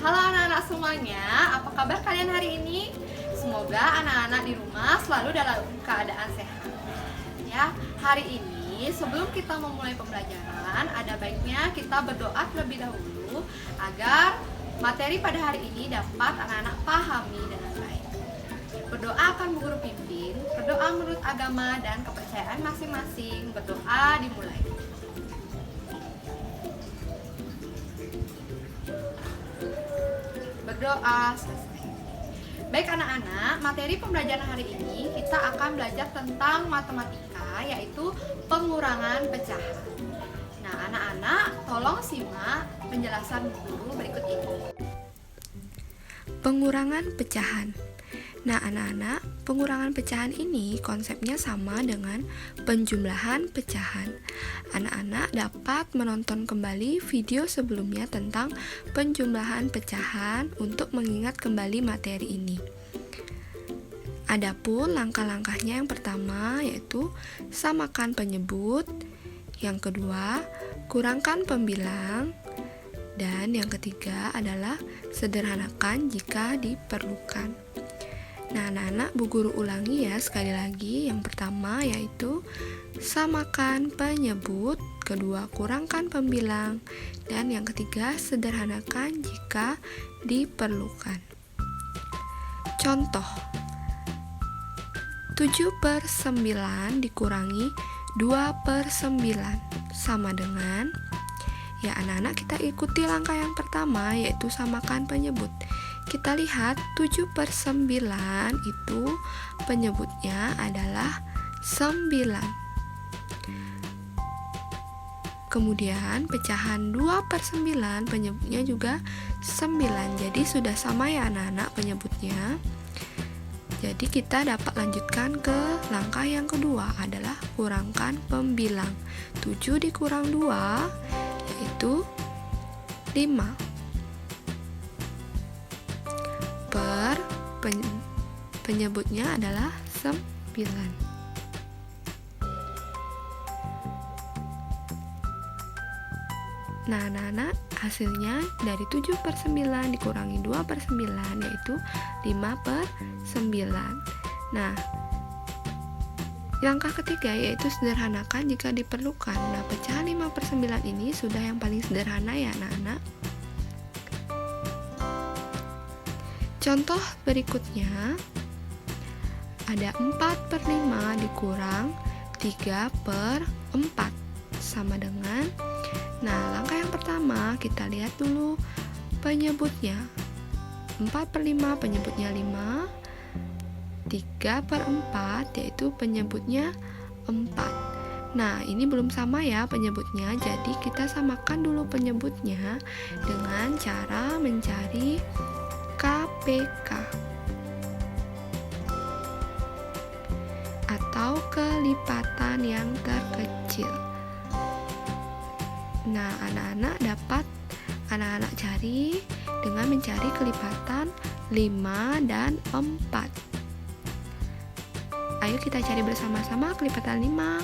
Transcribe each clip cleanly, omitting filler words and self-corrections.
Halo anak-anak semuanya, apa kabar kalian hari ini? Semoga anak-anak di rumah selalu dalam keadaan sehat. Ya, hari ini sebelum kita memulai pembelajaran, ada baiknya kita berdoa terlebih dahulu agar materi pada hari ini dapat anak-anak pahami dengan baik. Berdoa akan guru pimpin, berdoa menurut agama dan kepercayaan masing-masing. Berdoa dimulai. Berdoa selesai. Baik anak-anak, materi pembelajaran hari ini kita akan belajar tentang matematika, yaitu pengurangan pecahan. Nah, anak-anak tolong simak penjelasan guru berikut ini. Pengurangan pecahan. Nah, anak-anak, pengurangan pecahan ini konsepnya sama dengan penjumlahan pecahan. Anak-anak dapat menonton kembali video sebelumnya tentang penjumlahan pecahan untuk mengingat kembali materi ini. Adapun langkah-langkahnya, yang pertama yaitu samakan penyebut, yang kedua kurangkan pembilang, dan yang ketiga adalah sederhanakan jika diperlukan. Nah, anak-anak, Bu Guru ulangi ya sekali lagi. Yang pertama yaitu samakan penyebut, kedua kurangkan pembilang, dan yang ketiga sederhanakan jika diperlukan. Contoh, 7/9 dikurangi 2/9 sama dengan, ya anak-anak, kita ikuti langkah yang pertama yaitu samakan penyebut. Kita lihat 7/9 itu penyebutnya adalah 9. Kemudian pecahan 2/9 penyebutnya juga 9. Jadi sudah sama ya anak-anak penyebutnya. Jadi kita dapat lanjutkan ke langkah yang kedua adalah kurangkan pembilang. 7 dikurang 2 yaitu 5. Penyebutnya adalah 9. Nah, anak-anak, hasilnya dari 7/9 dikurangi 2/9 yaitu 5/9. Nah, langkah ketiga yaitu sederhanakan jika diperlukan. Nah, pecahan 5/9 ini sudah yang paling sederhana ya anak-anak. Contoh berikutnya ada 4/5 dikurang 3/4 sama dengan, nah langkah yang pertama kita lihat dulu penyebutnya. 4/5 penyebutnya 5, 3/4 yaitu penyebutnya 4. Nah, ini belum sama ya penyebutnya, jadi kita samakan dulu penyebutnya dengan cara mencari KPK atau kelipatan yang terkecil. Nah, anak-anak dapat cari dengan mencari kelipatan 5 dan 4. Ayo kita cari bersama-sama kelipatan 5,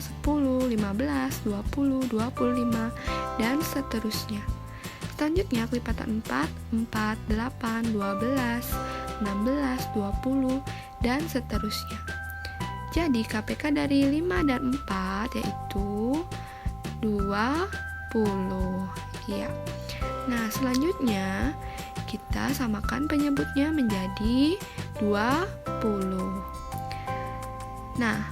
10, 15, 20, 25, dan seterusnya. Selanjutnya kelipatan 4, 8, 12, 16, 20, dan seterusnya. Jadi KPK dari 5 dan 4 yaitu 20. Ya. Nah, selanjutnya kita samakan penyebutnya menjadi 20. Nah,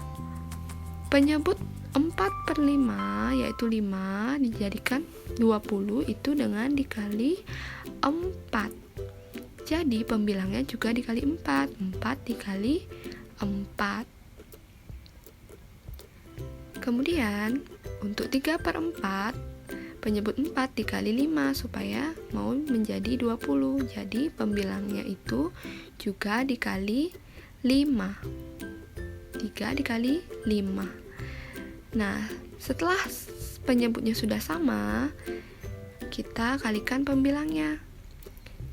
penyebut 4/5 yaitu 5 dijadikan 20 itu dengan dikali 4. Jadi pembilangnya juga dikali 4. 4 dikali 4. Kemudian untuk 3/4 penyebut 4 dikali 5 supaya mau menjadi 20. Jadi pembilangnya itu juga dikali 5. 3 dikali 5. Nah, setelah penyebutnya sudah sama, kita kalikan pembilangnya.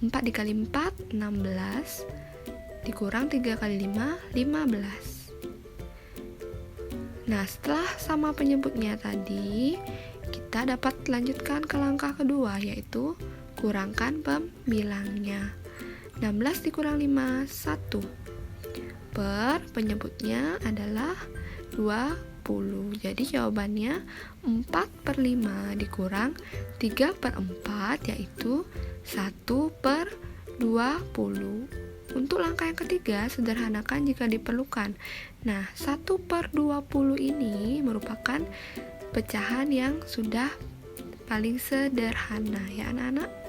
4 dikali 4, 16. Dikurang 3 kali 5, 15. Nah, setelah sama penyebutnya tadi, kita dapat lanjutkan ke langkah kedua, yaitu kurangkan pembilangnya. 16 dikurang 5, 1. Per penyebutnya adalah 20. Jadi jawabannya 4/5 dikurang 3/4, yaitu 1/20. Untuk langkah yang ketiga, sederhanakan jika diperlukan. Nah, 1/20 ini merupakan pecahan yang sudah paling sederhana, ya anak-anak.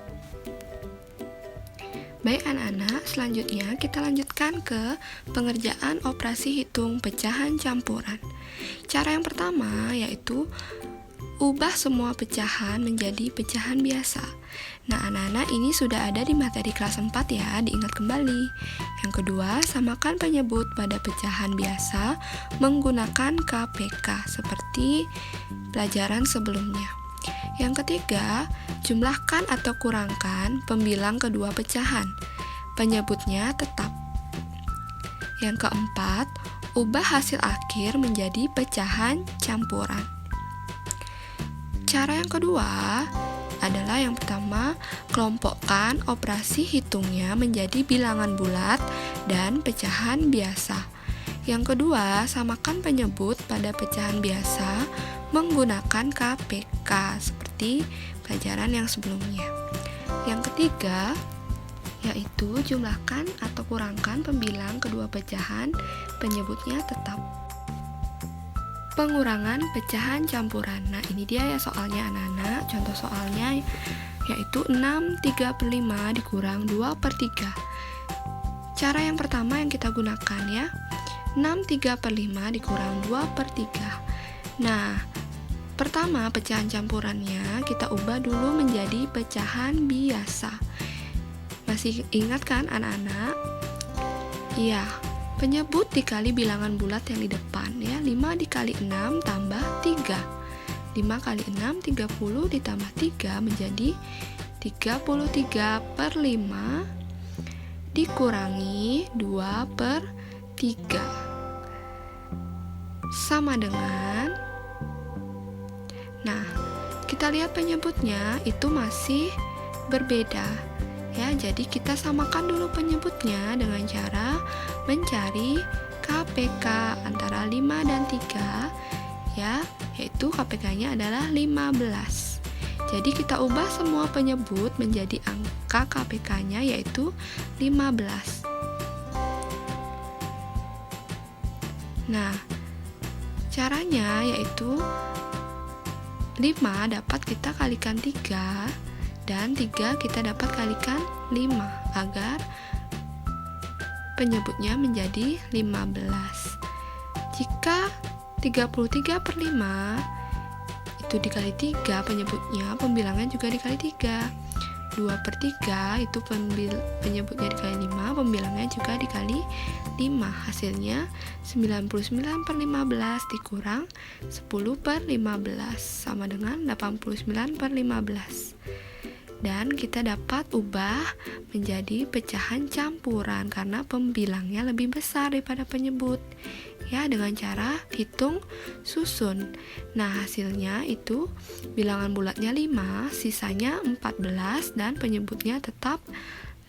Baik anak-anak, selanjutnya kita lanjutkan ke pengerjaan operasi hitung pecahan campuran. Cara yang pertama yaitu ubah semua pecahan menjadi pecahan biasa. Nah, anak-anak, ini sudah ada di materi kelas 4 ya, diingat kembali. Yang kedua, samakan penyebut pada pecahan biasa menggunakan KPK seperti pelajaran sebelumnya. Yang ketiga, jumlahkan atau kurangkan pembilang kedua pecahan. Penyebutnya tetap. Yang keempat, ubah hasil akhir menjadi pecahan campuran. Cara yang kedua adalah yang pertama, kelompokkan operasi hitungnya menjadi bilangan bulat dan pecahan biasa. Yang kedua, samakan penyebut pada pecahan biasa menggunakan KPK seperti pelajaran yang sebelumnya. Yang ketiga, yaitu jumlahkan atau kurangkan pembilang kedua pecahan, penyebutnya tetap. Pengurangan pecahan campuran. Nah, ini dia ya soalnya anak-anak. Contoh soalnya yaitu 6/3/5 dikurang 2/3. Cara yang pertama yang kita gunakan ya, 6/3/5 dikurang 2/3. Nah, pertama pecahan campurannya kita ubah dulu menjadi pecahan biasa. Masih ingat kan anak-anak? Iya. Penyebut dikali bilangan bulat yang di depan ya, 5 dikali 6 tambah 3. 5 kali 6 30 ditambah 3 menjadi 33/5 dikurangi 2/3 sama dengan, nah, kita lihat penyebutnya itu masih berbeda. Ya, jadi kita samakan dulu penyebutnya dengan cara mencari KPK antara 5 dan 3 ya, yaitu KPK-nya adalah 15. Jadi kita ubah semua penyebut menjadi angka KPK-nya yaitu 15. Nah, caranya yaitu 5 dapat kita kalikan 3 dan 3 kita dapat kalikan 5 agar penyebutnya menjadi 15. Jika 33/5 itu dikali 3, penyebutnya pembilangnya juga dikali 3. 2/3 itu penyebutnya dikali 5, pembilangnya juga dikali 5. Hasilnya 99/15 dikurang 10/15 sama dengan 89/15. Dan kita dapat ubah menjadi pecahan campuran karena pembilangnya lebih besar daripada penyebut ya, dengan cara hitung susun. Nah, hasilnya itu bilangan bulatnya 5, sisanya 14 dan penyebutnya tetap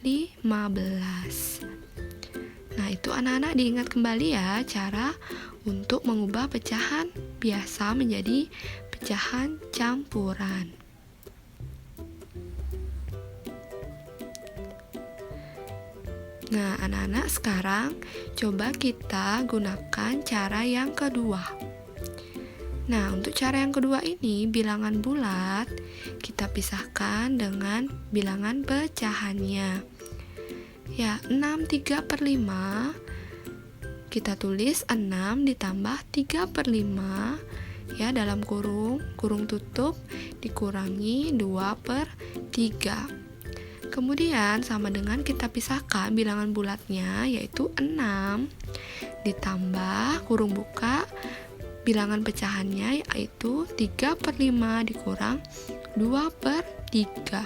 15. Nah, itu anak-anak diingat kembali ya cara untuk mengubah pecahan biasa menjadi pecahan campuran. Nah, anak-anak, sekarang coba kita gunakan cara yang kedua. Nah, untuk cara yang kedua ini, bilangan bulat kita pisahkan dengan bilangan pecahannya. Ya, 6/3/5 kita tulis 6 ditambah 3/5 ya, dalam kurung tutup dikurangi 2/3. Kemudian sama dengan kita pisahkan bilangan bulatnya yaitu 6 ditambah kurung buka bilangan pecahannya yaitu 3/5 dikurang 2/3.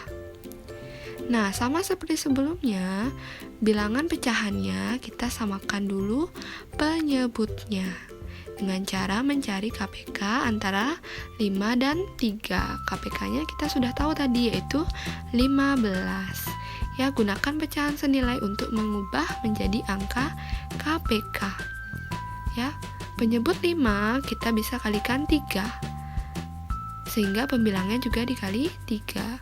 Nah, sama seperti sebelumnya, bilangan pecahannya kita samakan dulu penyebutnya. dengan cara mencari KPK antara 5 dan 3. KPK-nya kita sudah tahu tadi, yaitu 15. Ya, gunakan pecahan senilai untuk mengubah menjadi angka KPK. Ya, penyebut 5 kita bisa kalikan 3. Sehingga pembilangnya juga dikali 3.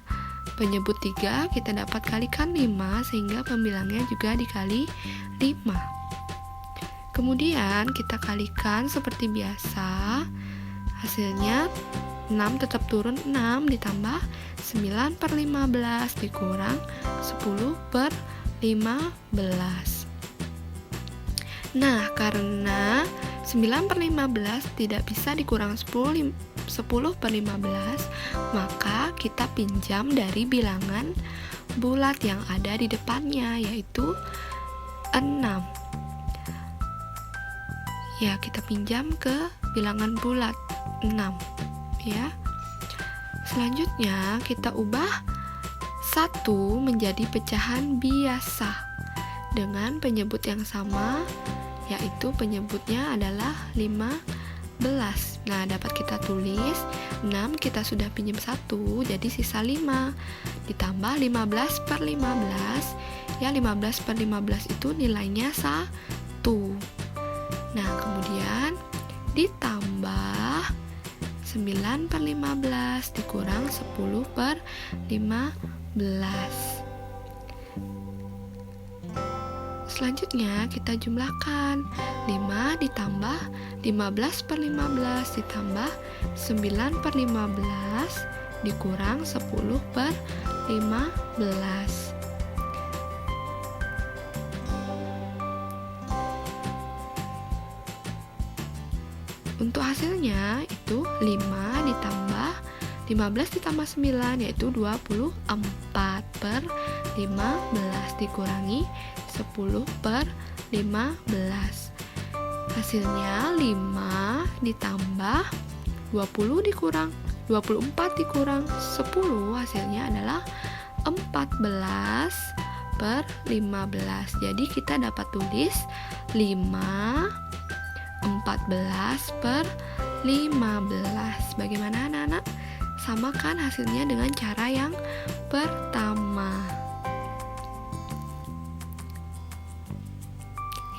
Penyebut 3 kita dapat kalikan 5 sehingga pembilangnya juga dikali 5. Kemudian kita kalikan seperti biasa. Hasilnya 6 tetap turun, 6 ditambah 9 per 15 dikurang 10 per 15. Nah, karena 9 per 15 tidak bisa dikurang 10 per 15, maka kita pinjam dari bilangan bulat yang ada di depannya, yaitu 6. Ya, kita pinjam ke bilangan bulat 6 ya. Selanjutnya kita ubah 1 menjadi pecahan biasa dengan penyebut yang sama, yaitu penyebutnya adalah 15. Nah, dapat kita tulis 6 kita sudah pinjam 1, jadi sisa 5 ditambah 15 per 15. Ya, 15 per 15 itu nilainya 1. Nah, kemudian ditambah 9 per 15 dikurang 10 per 15. Selanjutnya kita jumlahkan 5 ditambah 15 per 15 ditambah 9 per 15 dikurang 10 per 15. Untuk hasilnya itu 5 ditambah 15 ditambah 9 yaitu 24 per 15 dikurangi 10 per 15. Hasilnya 5 ditambah 20 dikurang 24 dikurang 10, hasilnya adalah 14 per 15. Jadi kita dapat tulis 5 14 per 15. Bagaimana anak-anak? Samakan hasilnya dengan cara yang pertama.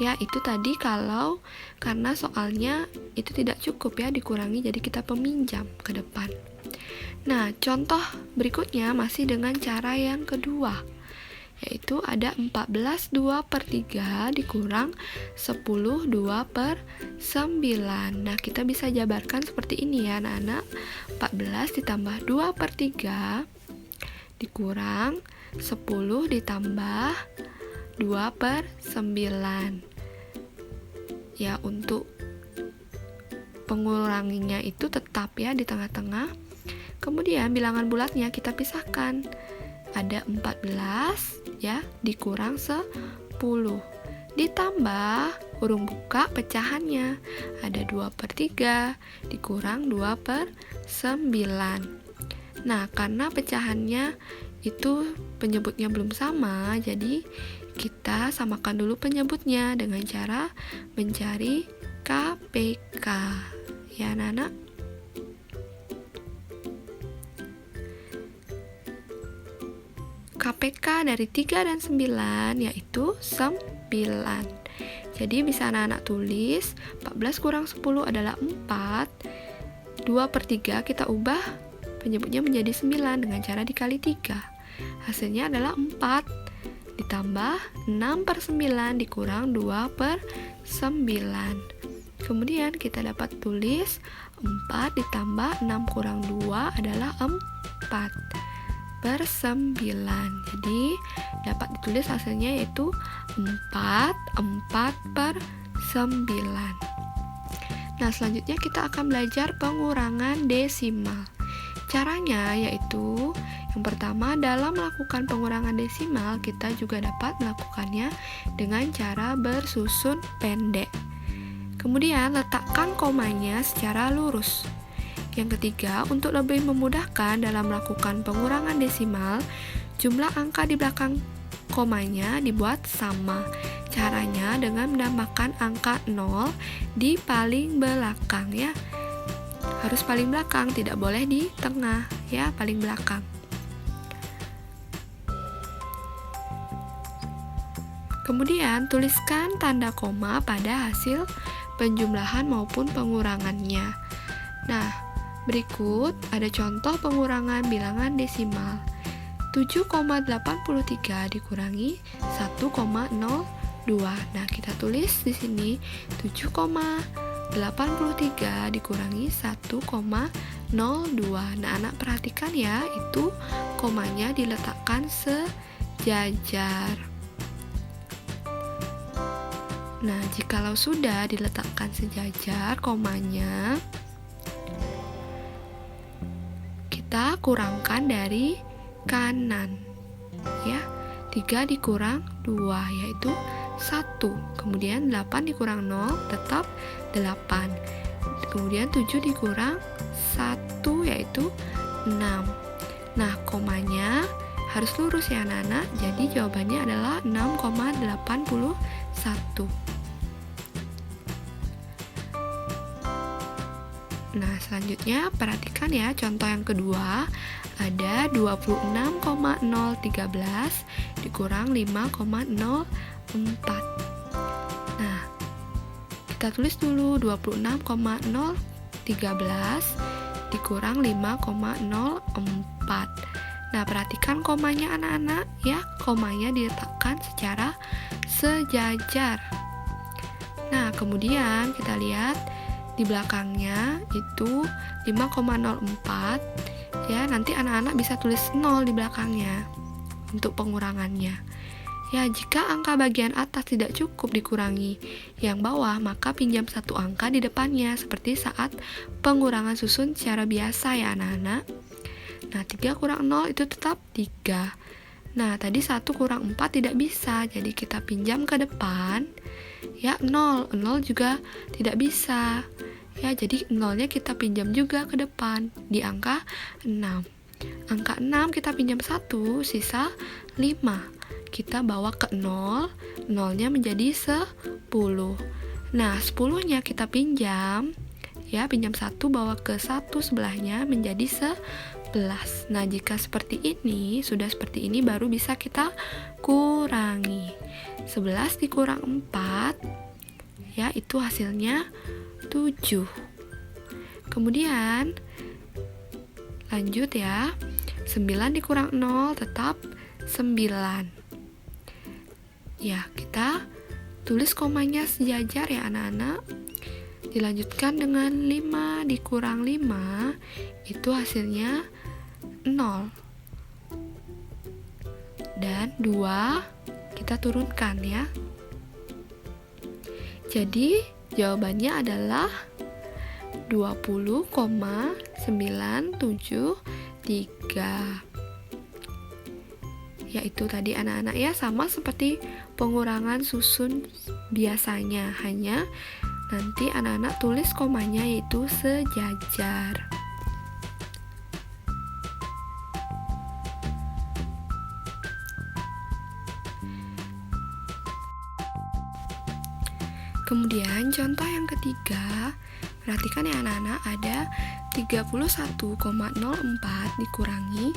Ya, itu tadi karena soalnya itu tidak cukup ya dikurangi, jadi kita peminjam ke depan. Nah, contoh berikutnya masih dengan cara yang kedua, yaitu ada 14 2 per 3 dikurang 10 2 per 9. Nah, kita bisa jabarkan seperti ini ya anak-anak. 14 ditambah 2 per 3 dikurang 10 ditambah 2 per 9. Ya, untuk penguranginya itu tetap ya di tengah-tengah. Kemudian bilangan bulatnya kita pisahkan. Ada 14 ya dikurang 10 ditambah huruf buka pecahannya ada 2 per 3 dikurang 2 per 9. Nah, karena pecahannya itu penyebutnya belum sama, jadi kita samakan dulu penyebutnya dengan cara mencari KPK ya anak-anak. KPK dari 3 dan 9 yaitu 9. Jadi bisa anak-anak tulis 14 kurang 10 adalah 4. 2 per 3 kita ubah penyebutnya menjadi 9 dengan cara dikali 3. Hasilnya adalah 4 ditambah 6 per 9 dikurang 2 per 9. Kemudian kita dapat tulis 4 ditambah 6 kurang 2 adalah 4 per 9. Jadi dapat ditulis hasilnya yaitu 4 per 9. Nah, selanjutnya kita akan belajar pengurangan desimal. Caranya yaitu yang pertama, dalam melakukan pengurangan desimal kita juga dapat melakukannya dengan cara bersusun pendek. Kemudian letakkan komanya secara lurus. Yang ketiga, untuk lebih memudahkan dalam melakukan pengurangan desimal, jumlah angka di belakang komanya dibuat sama. Caranya dengan menambahkan angka 0 di paling belakang ya. Harus paling belakang, tidak boleh di tengah ya, paling belakang. Kemudian tuliskan tanda koma pada hasil penjumlahan maupun pengurangannya. Nah, berikut ada contoh pengurangan bilangan desimal. 7,83 dikurangi 1,02. Nah, kita tulis di sini 7,83 dikurangi 1,02. Nah, anak perhatikan ya, itu komanya diletakkan sejajar. Nah, jikalau sudah diletakkan sejajar komanya, kita kurangkan dari kanan ya. 3 dikurang 2 yaitu 1. Kemudian 8 dikurang 0 tetap 8. Kemudian 7 dikurang 1 yaitu 6. Nah, komanya harus lurus ya anak-anak. Jadi jawabannya adalah 6,81. Nah, selanjutnya perhatikan ya contoh yang kedua. Ada 26,013 dikurang 5,04. Nah, kita tulis dulu 26,013 dikurang 5,04. Nah, perhatikan komanya anak-anak ya. Komanya diletakkan secara sejajar. Nah, kemudian kita lihat di belakangnya itu 5,04 ya. Nanti anak-anak bisa tulis 0 di belakangnya untuk pengurangannya ya. Jika angka bagian atas tidak cukup dikurangi yang bawah, maka pinjam satu angka di depannya seperti saat pengurangan susun secara biasa ya anak-anak. Nah, 3 kurang 0 itu tetap 3. Nah, tadi 1 kurang 4 tidak bisa, jadi kita pinjam ke depan ya 0 juga tidak bisa ya, jadi 0-nya kita pinjam juga ke depan di angka 6. Angka 6 kita pinjam 1, sisa 5. Kita bawa ke 0, 0-nya menjadi 10. Nah, 10-nya kita pinjam ya, pinjam 1 bawa ke 1 sebelahnya menjadi 11. Nah, jika seperti ini, sudah seperti ini baru bisa kita kurangi. 11 dikurang 4 ya, itu hasilnya 7. Kemudian lanjut ya. 9 dikurang 0 tetap 9. Ya, kita tulis komanya sejajar ya anak-anak. Dilanjutkan dengan 5 dikurang 5, itu hasilnya 0. Dan 2 kita turunkan ya. Jadi jawabannya adalah 20,973. Yaitu tadi anak-anak ya, sama seperti pengurangan susun biasanya, hanya nanti anak-anak tulis komanya yaitu sejajar. Kemudian contoh yang ketiga, perhatikan ya anak-anak, ada 31,04 dikurangi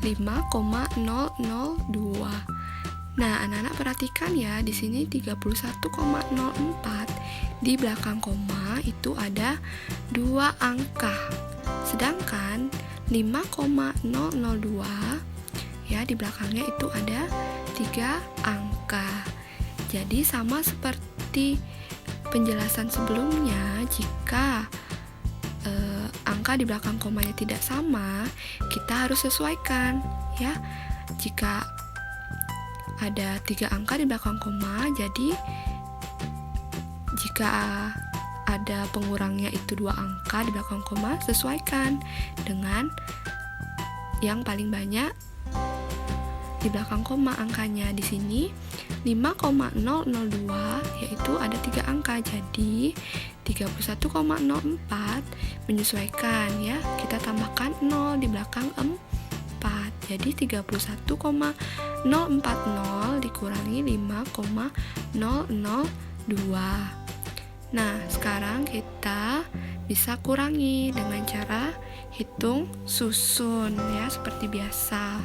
5,002. Nah, anak-anak perhatikan ya, di sini 31,04 di belakang koma itu ada 2 angka. Sedangkan 5,002 ya, di belakangnya itu ada 3 angka. Jadi sama seperti penjelasan sebelumnya, jika angka di belakang komanya tidak sama, kita harus sesuaikan ya. Jika ada 3 angka di belakang koma, jadi jika ada pengurangnya itu 2 angka di belakang koma, sesuaikan dengan yang paling banyak di belakang koma angkanya. Di sini 5,002 yaitu ada 3 angka, jadi 31,04 menyesuaikan ya, kita tambahkan 0 di belakang 4, jadi 31,040 5,002. Nah, sekarang kita bisa kurangi dengan cara hitung susun ya, seperti biasa.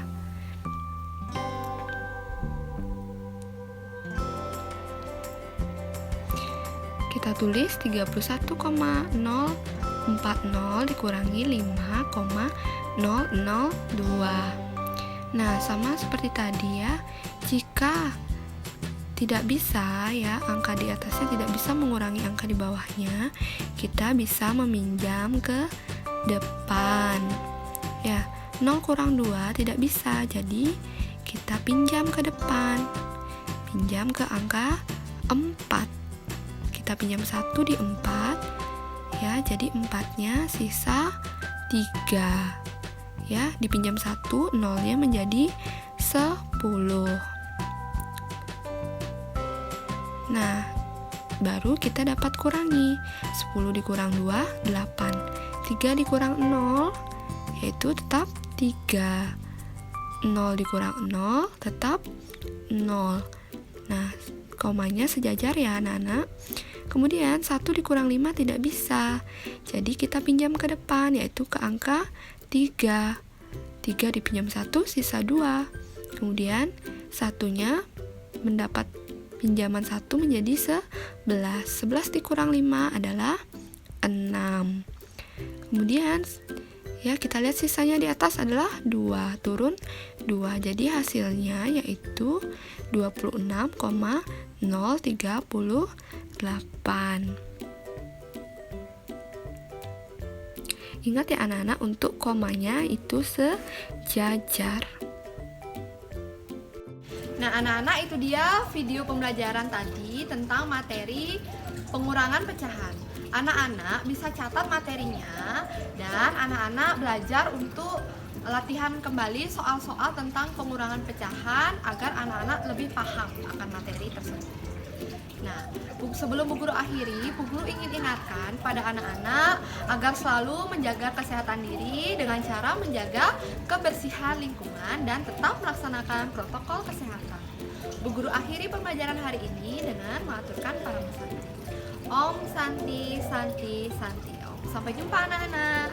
Kita tulis 31,040 dikurangi 5,002. Nah, sama seperti tadi ya, jika tidak bisa ya, angka di atasnya tidak bisa mengurangi angka di bawahnya, kita bisa meminjam ke depan. Ya, 0 kurang 2 tidak bisa, jadi kita pinjam ke depan. Pinjam ke angka 4. Kita pinjam 1 di 4. Ya, jadi 4-nya sisa 3. Ya, dipinjam 1, 0-nya menjadi 10. Nah, baru kita dapat kurangi. 10 dikurang 2, 8. 3 dikurang 0, yaitu tetap 3. 0 dikurang 0, tetap 0. Nah, komanya sejajar ya anak-anak. Kemudian 1 dikurang 5 tidak bisa. Jadi kita pinjam ke depan, yaitu ke angka 3. 3 dipinjam 1, sisa 2. Kemudian satunya mendapat pinjaman 1 menjadi 11. 11 dikurang 5 adalah 6. Kemudian ya, kita lihat sisanya di atas adalah 2, turun 2. Jadi hasilnya yaitu 26,038. Ingat ya anak-anak, untuk komanya itu sejajar. Nah, anak-anak, itu dia video pembelajaran tadi tentang materi pengurangan pecahan. Anak-anak bisa catat materinya dan anak-anak belajar untuk latihan kembali soal-soal tentang pengurangan pecahan agar anak-anak lebih paham akan materi tersebut. Nah, sebelum Bu Guru akhiri, Bu Guru ingin ingatkan pada anak-anak agar selalu menjaga kesehatan diri dengan cara menjaga kebersihan lingkungan dan tetap melaksanakan protokol kesehatan. Bu Guru akhiri pembelajaran hari ini dengan mengaturkan para santri. Om Santi Santi Santi Om. Sampai jumpa anak-anak.